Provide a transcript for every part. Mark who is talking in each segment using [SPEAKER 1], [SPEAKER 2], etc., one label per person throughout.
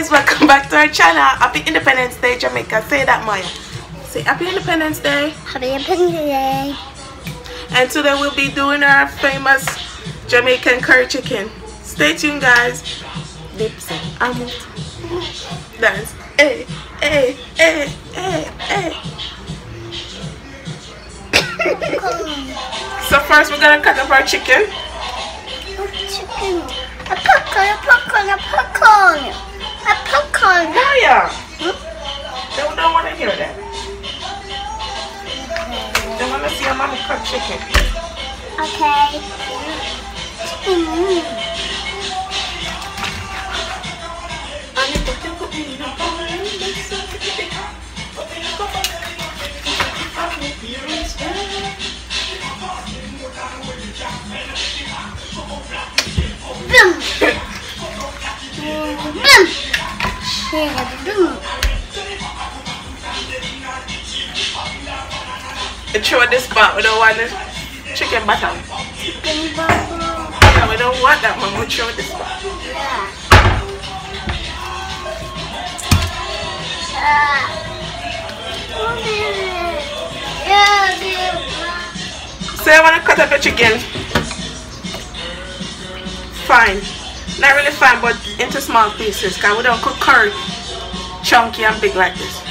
[SPEAKER 1] guys, welcome back to our channel. Happy Independence Day, Jamaica. Say that, Maya. Say Happy Independence Day.
[SPEAKER 2] Happy Independence Day.
[SPEAKER 1] And today we'll be doing our famous Jamaican curry chicken. Stay tuned, guys. Dips and dance. Hey, hey, hey, hey, hey. So first we're gonna cut up our chicken.
[SPEAKER 2] A popcorn.
[SPEAKER 1] Maya! They don't want to hear that. They want to see a mommy cut chicken.
[SPEAKER 2] Okay.
[SPEAKER 1] Throw this part, we don't want the chicken bottom. Yeah, we don't want that one, we throw this part. So I want to cut up the chicken fine. Not really fine, but into small pieces, because we don't cook curry chunky and big like this.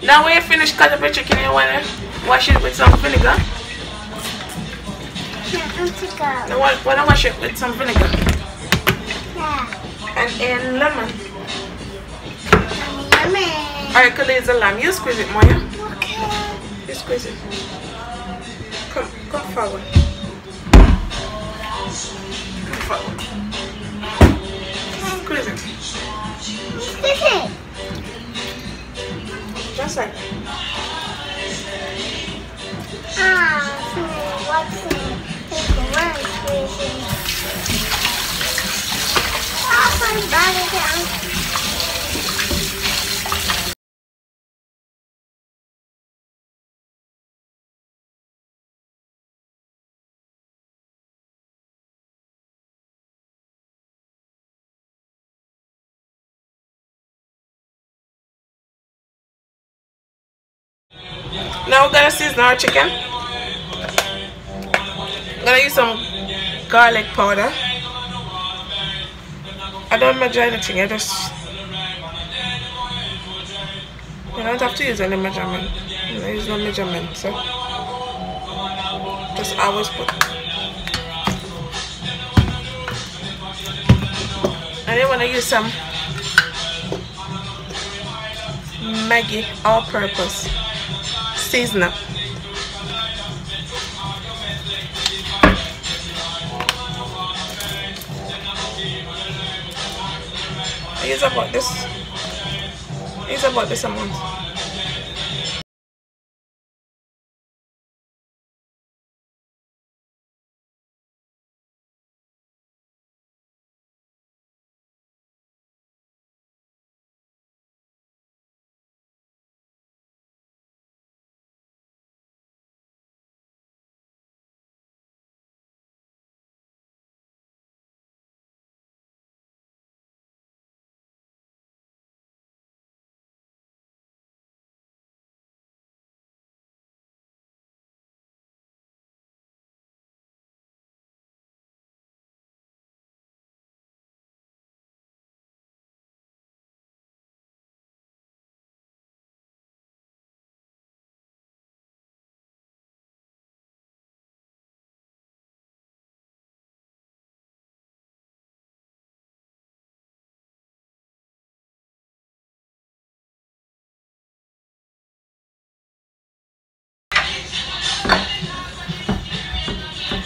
[SPEAKER 1] Now when you finish cutting up your chicken, you want to wash it with some vinegar. Now want to wash it with some vinegar. And lemon. Alright, because there's a lamb. You squeeze it, Maya.
[SPEAKER 2] Okay.
[SPEAKER 1] You squeeze it. Come forward. Come forward. Squeeze it.
[SPEAKER 2] Squeeze it.
[SPEAKER 1] Just like that.
[SPEAKER 2] What's it?
[SPEAKER 1] Now we're gonna season our chicken. I'm gonna use some garlic powder. I don't measure anything, you don't have to use any measurement. I use no measurement, so just always put. And then when I use some Maggi all-purpose seasoner. I use about this amount.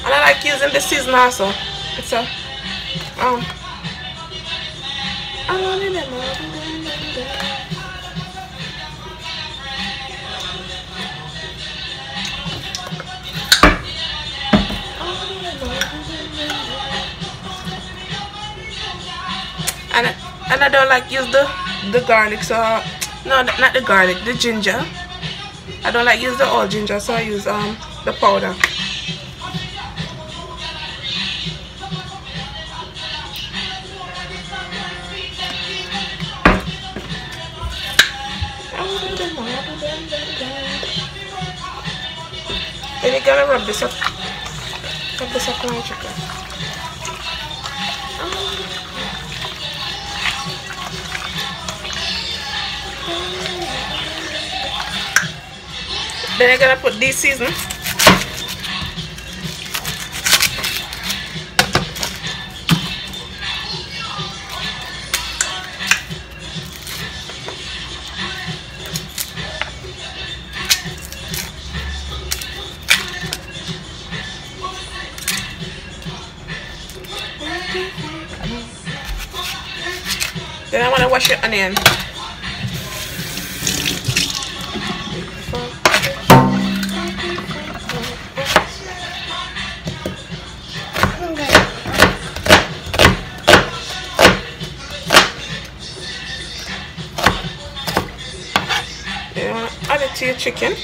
[SPEAKER 1] And I like using the seasoner also. It's a and I don't like use the garlic, so No, not the garlic, the ginger. I don't like use the whole ginger, so I use the powder. Then you're gonna rub this up on your chicken. Then you're gonna put this seasoning. Then I want to wash your onion. Then I want to add it to your chicken.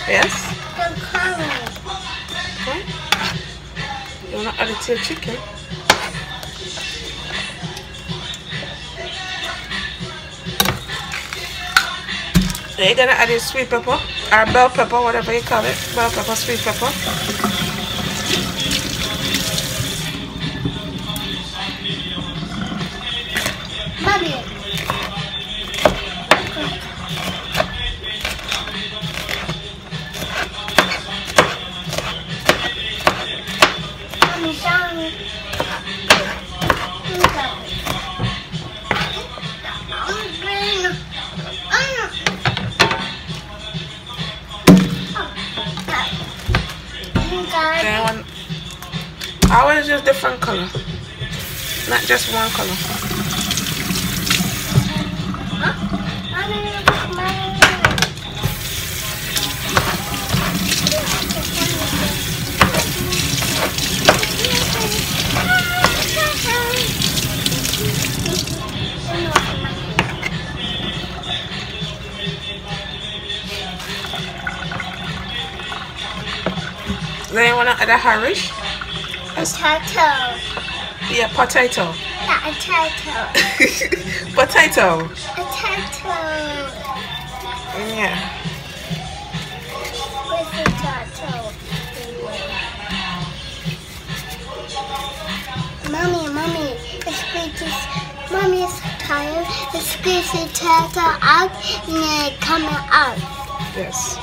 [SPEAKER 1] Yes? Okay. You want to add it to your chicken. Then you're going to add your sweet pepper or bell pepper, whatever you call it. Bell pepper, sweet pepper.
[SPEAKER 2] Mommy.
[SPEAKER 1] Then I always use different color, not just one color. Then you want to add a Irish?
[SPEAKER 2] Potato.
[SPEAKER 1] Yeah, potato.
[SPEAKER 2] Not a potato.
[SPEAKER 1] Potato.
[SPEAKER 2] Potato.
[SPEAKER 1] Yeah.
[SPEAKER 2] Where's the potato? Mommy, Mommy is tired. Let's squeeze the potato out and then it coming out.
[SPEAKER 1] Yes.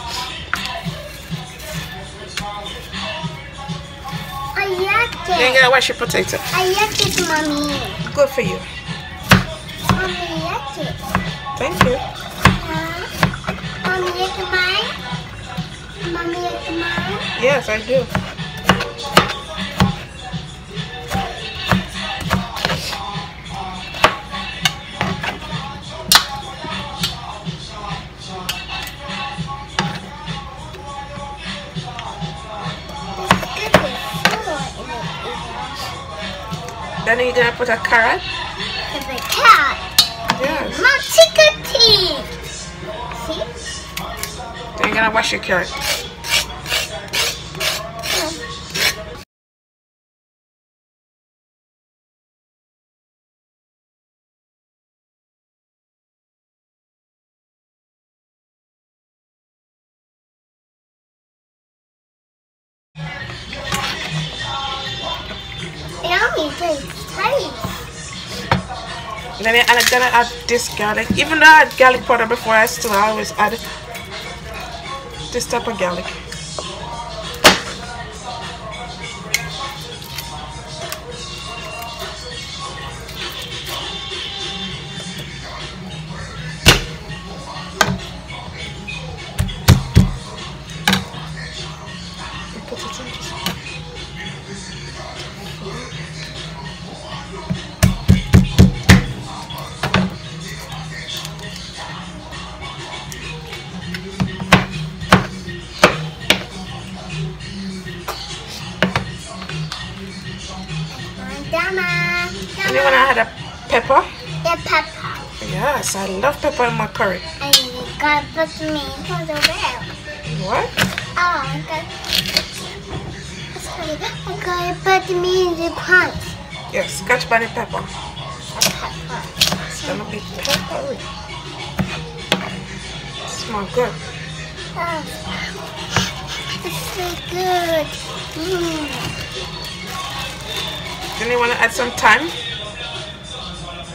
[SPEAKER 2] I like it.
[SPEAKER 1] Then you gotta wash your potato.
[SPEAKER 2] I like it, Mommy.
[SPEAKER 1] Good for you.
[SPEAKER 2] Mommy, I like it.
[SPEAKER 1] Thank you.
[SPEAKER 2] Mommy, like mine? Mommy, like mine?
[SPEAKER 1] Yes, I do. Then you're gonna put a carrot.
[SPEAKER 2] There's a cat.
[SPEAKER 1] Yes.
[SPEAKER 2] My chicken teeth. See?
[SPEAKER 1] Then you're gonna wash your carrot.
[SPEAKER 2] Yummy, tastes.
[SPEAKER 1] Then I'm gonna add this garlic. Even though I had garlic powder before, I always add this type of garlic. Put it in just add a pepper?
[SPEAKER 2] Yeah, pepper.
[SPEAKER 1] Yes, I love pepper in my curry.
[SPEAKER 2] And you gotta put me for the well.
[SPEAKER 1] What?
[SPEAKER 2] Oh, I gotta put me in the punch.
[SPEAKER 1] Yes, scotch bonnet pepper.
[SPEAKER 2] Pepper.
[SPEAKER 1] It's gonna be peppery. Smell good.
[SPEAKER 2] Oh, it's so good.
[SPEAKER 1] Then you wanna add some thyme?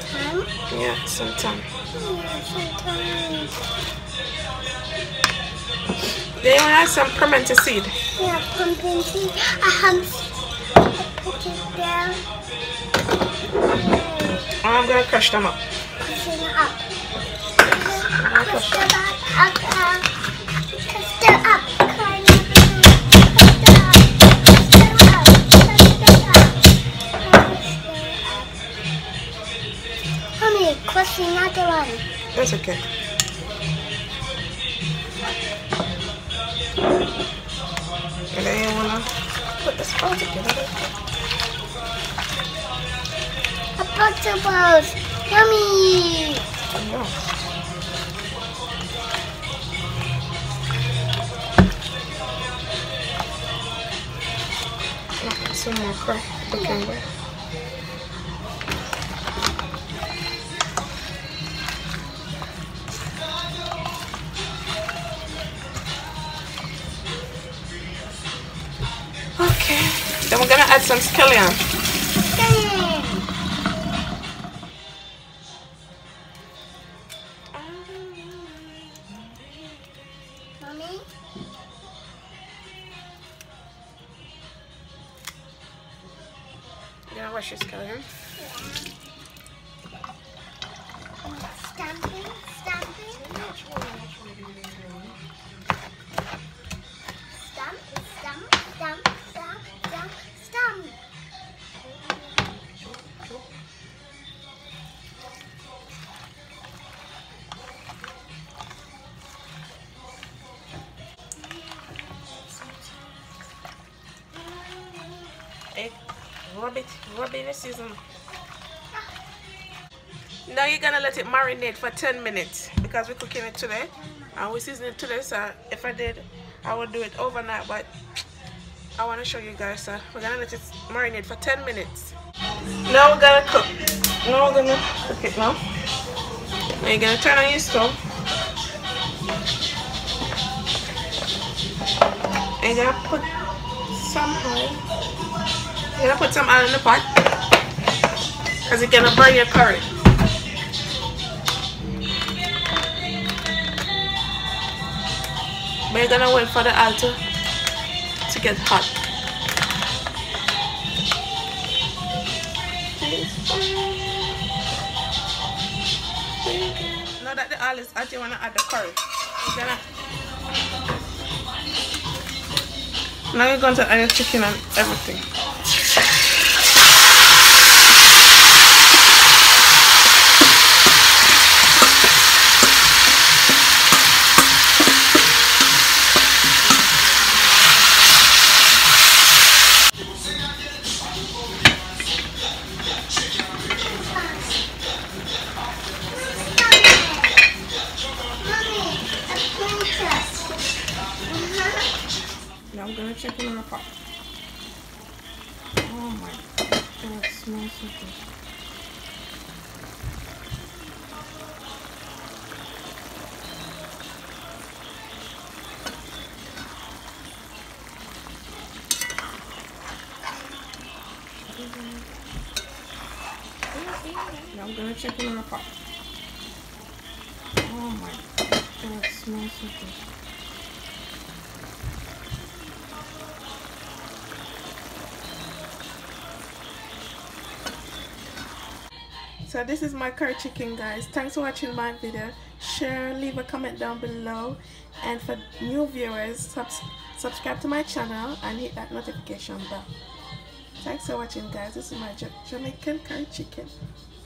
[SPEAKER 2] Time?
[SPEAKER 1] Yeah, some thyme.
[SPEAKER 2] Yeah, sometimes.
[SPEAKER 1] Then you wanna add some pimento seed.
[SPEAKER 2] Yeah, pumpkin seed. Put it down.
[SPEAKER 1] I'm gonna crush them up.
[SPEAKER 2] Push it up. Push them up. Push them up. Mommy, crush another one.
[SPEAKER 1] That's okay. And then you wanna put this all together.
[SPEAKER 2] A vegetables. Yummy.
[SPEAKER 1] Yeah. Some more cooking oil. Okay, then we're gonna add some scallion.
[SPEAKER 2] Mommy?
[SPEAKER 1] You gonna wash your scallion?
[SPEAKER 2] Stamping. Stamp, stamp.
[SPEAKER 1] Egg, rub it in the season. Now you're gonna let it marinate for 10 minutes because we're cooking it today and we season it today. So if I did, I would do it overnight, but I want to show you guys. So we're gonna let it marinate for 10 minutes. Now we're gonna cook. Now we're gonna cook it now. Now you're gonna turn on your stove. And you're gonna put some oil. You're gonna put some oil in the pot because it's gonna burn your curry. But you're gonna wait for the oil to get hot. Now that the oil is hot, you wanna add the curry. Now you're going to add your chicken and everything. Now I'm gonna check it in the pot. Oh my god, it smells so good. Now I'm gonna check it in the pot. Oh my god, it smells so good. So this is my curry chicken, guys. Thanks for watching my video. Share, leave a comment down below, and for new viewers, subscribe to my channel and hit that notification bell. Thanks for watching, guys. This is my Jamaican curry chicken.